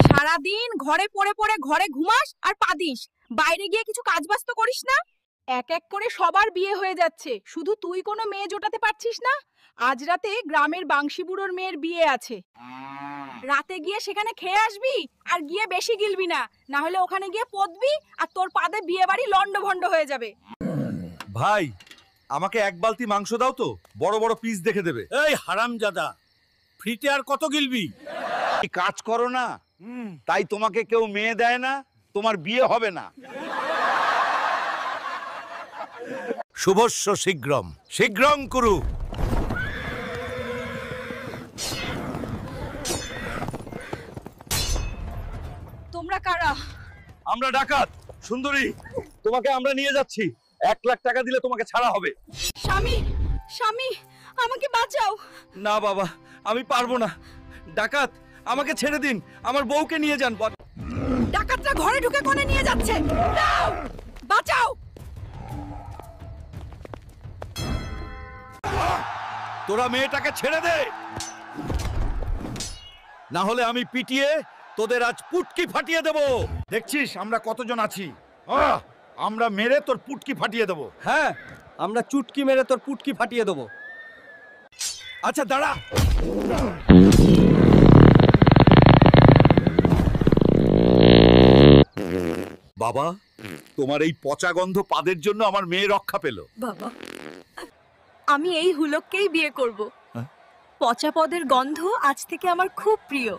সারাদিন ঘরে পড়ে পড়ে ঘরে ঘুমাস আর পাদিস, বাইরে গিয়ে কিছু কাজ বাজ তো করিস না। এক এক করে সবার বিয়ে হয়ে যাচ্ছে, শুধু তুই কোনো মেয়ে জোটাতে পারছিস না। আজ রাতে গ্রামের বাংশি বুড়োর মেয়ের বিয়ে আছে, রাতে গিয়ে সেখানে খেয়ে আসবি আর গিয়ে বেশি গিলবি না, না হলে ওখানে গিয়ে পদবি আর তোর পাদে বিয়ে বাড়ি লন্ডভন্ড হয়ে যাবে। ভাই, আমাকে এক বালতি মাংস দাও তো, বড় বড় পিস দেখে দেবে। এই হারামজাদা, ফ্রিতে আর কত গিলবি? কাজ করো না, তাই তোমাকে কেউ মেয়ে দেয় না, তোমার বিয়ে হবে না। শুভস্য শীঘ্রম, শীঘ্রং কুরু। তোমরা কারা? আমরা ডাকাত। সুন্দরী, তোমাকে আমরা নিয়ে যাচ্ছি। 1,00,000 টাকা দিলে তোমাকে ছাড়া হবে। স্বামী, স্বামী, আমাকে বাঁচাও। না বাবা, আমি পারবো না। ডাকাত, আমাকে ছেড়ে দিন, আমার বউকে নিয়ে যান। ডাকাতরা ঘরে ঢুকে কোণে নিয়ে যাচ্ছে, দাও, বাঁচাও। তোরা মেয়েটাকে ছেড়ে দে, না হলে আমি পিটিয়ে তোদের আজ পুটকি ফাটিয়ে দেব। দেখছিস আমরা কতজন আছি? আমরা মেরে তোর পুটকি ফাটিয়ে দেব। হ্যাঁ, আমরা চুটকি মেরে তোর পুটকি ফাটিয়ে দেবো। আচ্ছা দাঁড়া। বাবা, তোমার এই পচা গন্ধ পাদের জন্য আমার মেয়ে রক্ষা পেল। বাবা, আমি এই হুলককেই বিয়ে করব। পচা পদের গন্ধ আজ থেকে আমার খুব প্রিয়।